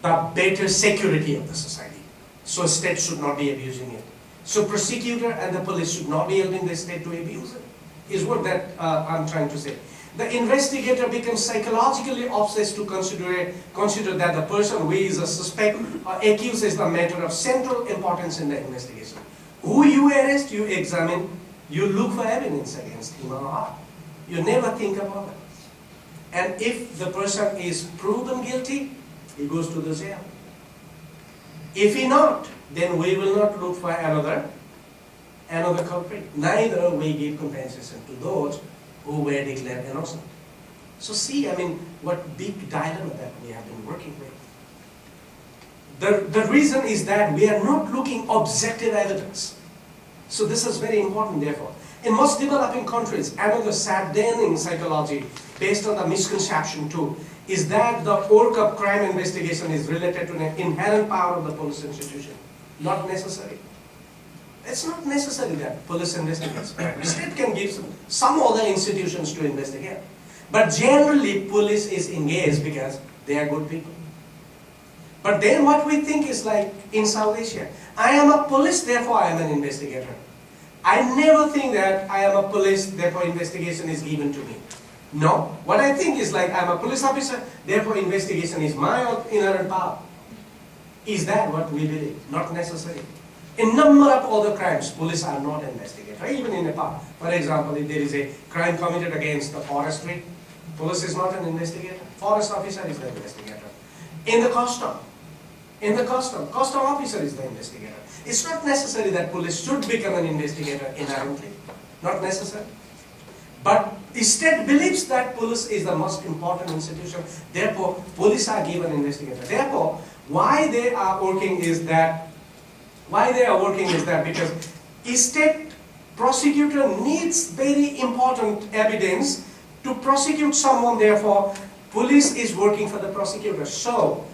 the better security of the society. So state should not be abusing it. So prosecutor and the police should not be helping the state to abuse it, is what that I'm trying to say. The investigator becomes psychologically obsessed to consider that the person who is a suspect or accused is the matter of central importance in the investigation. Who you arrest, you examine, you look for evidence against him or her. You never think about it. And if the person is proven guilty, he goes to the jail. If he not, then we will not look for another culprit. Neither we give compensation to those who were declared innocent. So see, I mean, what big dilemma that we have been working with. The reason is that we are not looking objective evidence. So this is very important, therefore. In most developing countries, another saddening psychology based on the misconception too, is that the work of crime investigation is related to an inherent power of the police institution. Not necessary. It's not necessary that police investigates. The state can give some other institutions to investigate. But generally, police is engaged because they are good people. But then what we think is like in South Asia, I am a police, therefore I am an investigator. I never think that I am a police, therefore investigation is given to me. No, what I think is like I am a police officer, therefore investigation is my inherent power. Is that what we believe? Not necessary. In number of other crimes, police are not investigators. Even in Nepal, for example, if there is a crime committed against the forestry, police is not an investigator. Forest officer is the investigator. In the custom officer is the investigator. It's not necessary that police should become an investigator inherently. Not necessary. But the state believes that police is the most important institution. Therefore, police are given investigator. Therefore, why they are working is that because a state prosecutor needs very important evidence to prosecute someone. Therefore, police is working for the prosecutor. So,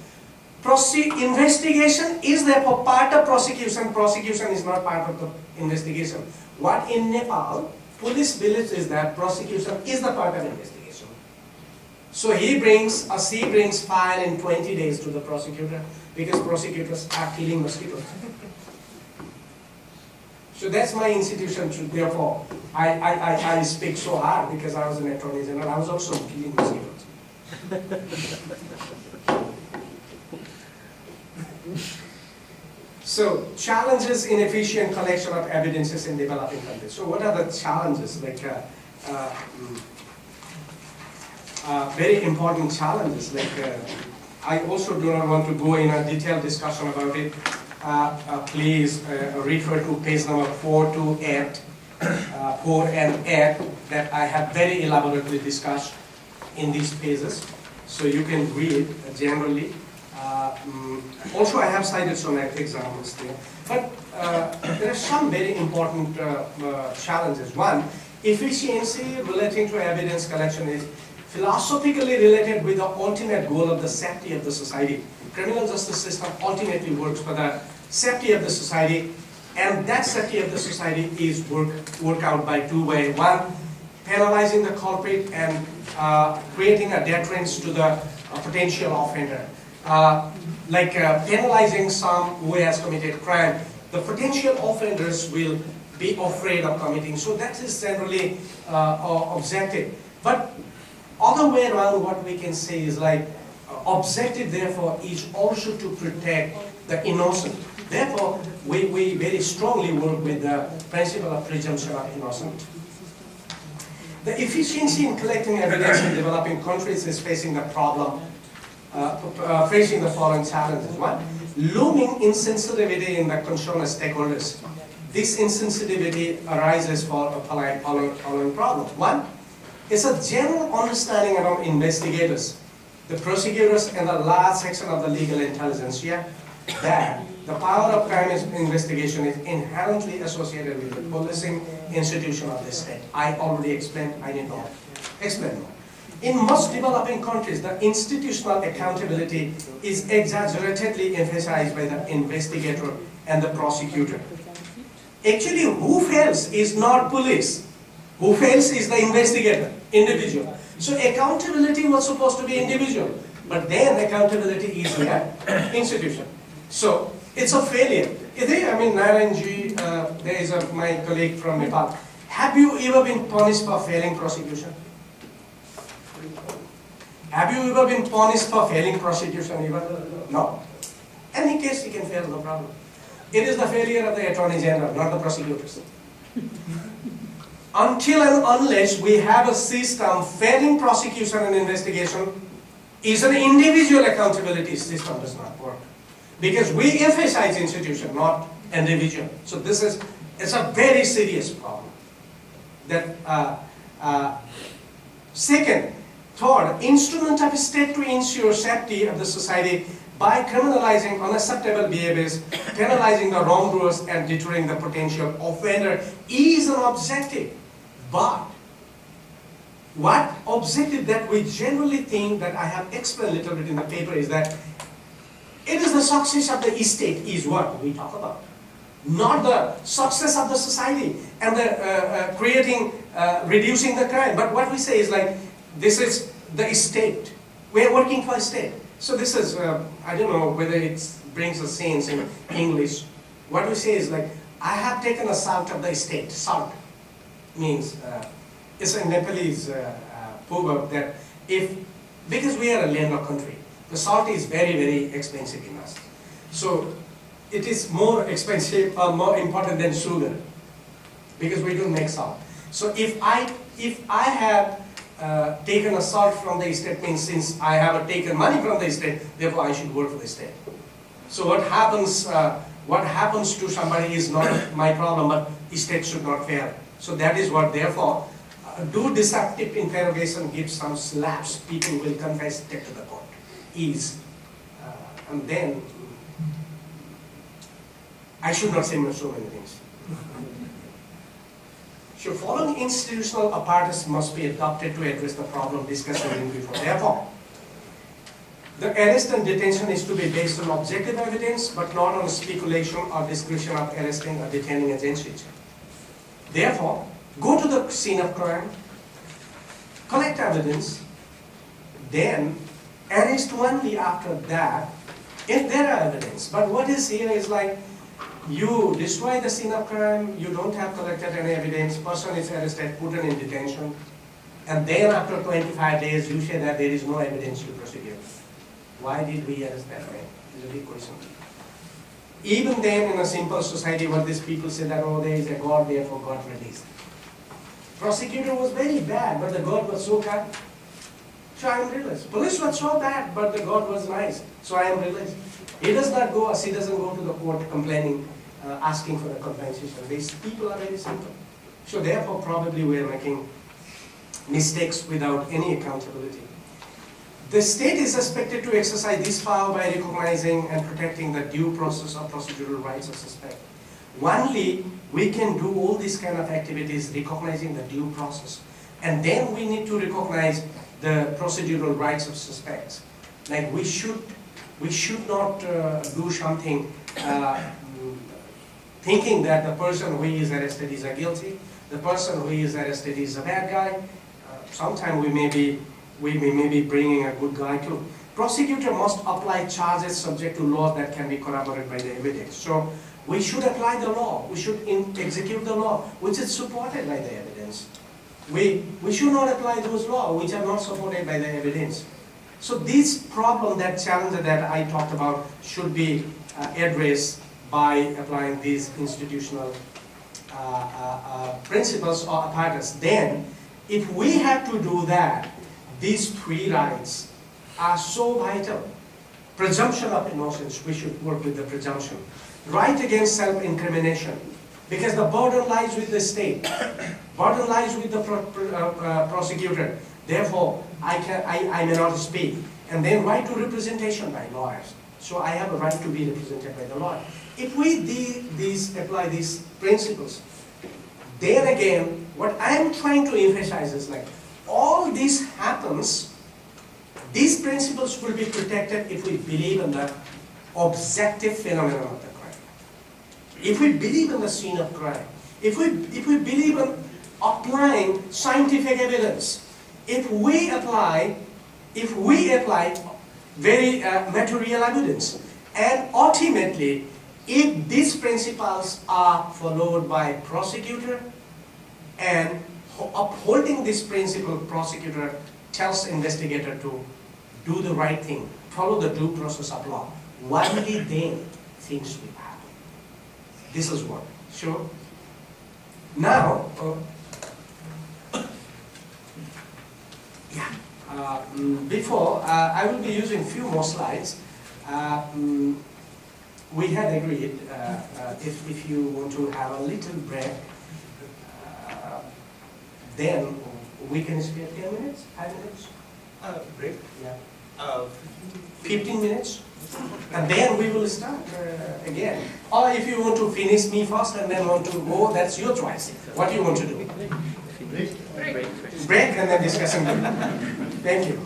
investigation is therefore part of prosecution. Prosecution is not part of the investigation. What in Nepal, police believes is that prosecution is the part of investigation. So he brings file in 20 days to the prosecutor because prosecutors are killing mosquitoes. So that's my institution. Therefore, I speak so hard because I was an attorney general. I was also killing mosquitoes. So, challenges in efficient collection of evidences in developing countries. So, what are the challenges? Like, very important challenges. Like, I also do not want to go in a detailed discussion about it. Please refer to page number 4 to 8, 4 and 8 that I have very elaborately discussed in these pages. So, you can read generally. Also, I have cited some examples there. But there are some very important challenges. One, efficiency relating to evidence collection is philosophically related with the ultimate goal of the safety of the society. Criminal justice system ultimately works for the safety of the society, and that safety of the society is worked out by two ways. One, penalizing the culprit and creating a deterrence to the potential offender. Penalizing some who has committed crime, the potential offenders will be afraid of committing. So that is generally objective. But other way around, what we can say is objective, therefore, is also to protect the innocent. Therefore, we very strongly work with the principle of presumption of innocence. The efficiency in collecting evidence in developing countries is facing the problem, facing the following challenges. One, looming insensitivity in the concerned stakeholders. This insensitivity arises for the following problems. One, it's a general understanding among investigators, the prosecutors, and a large section of the legal intelligentsia that the power of crime investigation is inherently associated with the policing institution of the state. I already explained, I need not explain more. In most developing countries, the institutional accountability is exaggeratedly emphasized by the investigator and the prosecutor. Actually, who fails is not police. Who fails is the investigator, individual. So accountability was supposed to be individual, but then accountability is the institution. So it's a failure. Narayanji, there is my colleague from Nepal. Have you ever been punished for failing prosecution? Have you ever been punished for failing prosecution even? No. Any case you can fail, no problem. It is the failure of the Attorney General, not the prosecutors. Until and unless we have a system, failing prosecution and investigation is an individual accountability system does not work. Because we emphasize institution, not individual. So it's a very serious problem. Second, third, instrument of state to ensure safety of the society by criminalizing unacceptable behaviors, penalizing the wrongdoers, and deterring the potential offender is an objective. But what objective that we generally think that I have explained a little bit in the paper is that it is the success of the state is what we talk about, not the success of the society and the reducing the crime. But what we say is this is the state. We are working for a state. So this is, I don't know whether it brings a sense in English. What we say is I have taken a salt of the state. Salt means, it's a Nepalese proverb that because we are a landlocked country, the salt is very, very expensive in us. So it is more expensive or more important than sugar because we don't make salt. So if I have taken a salt from the state, means since I have taken money from the state, therefore I should work for the state. So what happens to somebody is not my problem, but the state should not fail. So that is what, therefore, do deceptive interrogation, give some slaps, people will confess, take to the court. And then, I should not say so many things. So following institutional apparatus must be adopted to address the problem discussed before. Therefore, the arrest and detention is to be based on objective evidence, but not on speculation or discretion of arresting or detaining agencies. Therefore, go to the scene of crime, collect evidence, then arrest only after that, if there are evidence. But what is here is you destroy the scene of crime, you don't have collected any evidence, person is arrested, put in detention, and then after 25 days you say that there is no evidence you prosecute. Why did we arrest that man? It's a big question. Even then in a simple society what these people say that, oh, there is a God, therefore God released. Prosecutor was very bad, but the God was so kind. So I am released. Police was so bad, but the God was nice. So I am released. He doesn't go to the court complaining, asking for the compensation. These people are very simple. So therefore probably we are making mistakes without any accountability. The state is expected to exercise this power by recognizing and protecting the due process of procedural rights of suspect. Only we can do all these kind of activities recognizing the due process. And then we need to recognize the procedural rights of suspects. We should not do something thinking that the person who is arrested is a guilty, the person who is arrested is a bad guy. Sometimes we may be bringing a good guy too. Prosecutor must apply charges subject to laws that can be corroborated by the evidence. So we should apply the law. We should execute the law, which is supported by the evidence. We should not apply those laws which are not supported by the evidence. So this problem, that challenge that I talked about, should be addressed by applying these institutional principles or apparatus. Then, if we have to do that, these three rights are so vital. Presumption of innocence, we should work with the presumption. Right against self-incrimination, because the burden lies with the state, burden lies with the prosecutor. Therefore, I may not speak. And then right to representation by lawyers. So I have a right to be represented by the lawyer. If we apply these principles, then again, what I am trying to emphasize is like, all this happens, these principles will be protected if we believe in the objective phenomenon of the crime. If we believe in the scene of crime, if we believe in applying scientific evidence, if we apply very material evidence, and ultimately, if these principles are followed by prosecutor, and upholding this principle, prosecutor tells investigator to do the right thing, follow the due process of law, only then things will happen. This is what. Sure. Now, before I will be using few more slides. We had agreed if you want to have a little break, then we can spare 10 minutes, 5 minutes. Break. Yeah. 15 minutes, and then we will start again. Or if you want to finish me first and then want to go, that's your choice. What do you want to do? Break and then discussing. Thank you.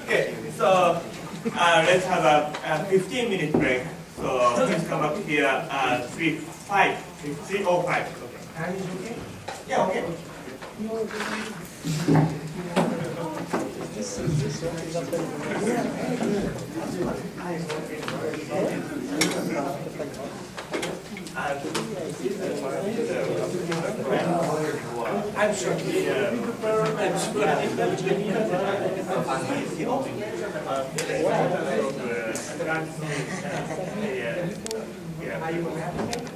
Okay, so let's have a 15-minute break. So please come up here at 3:05. Okay. Time is okay? Yeah, okay. I'm sure. I'm sure. Are you happy?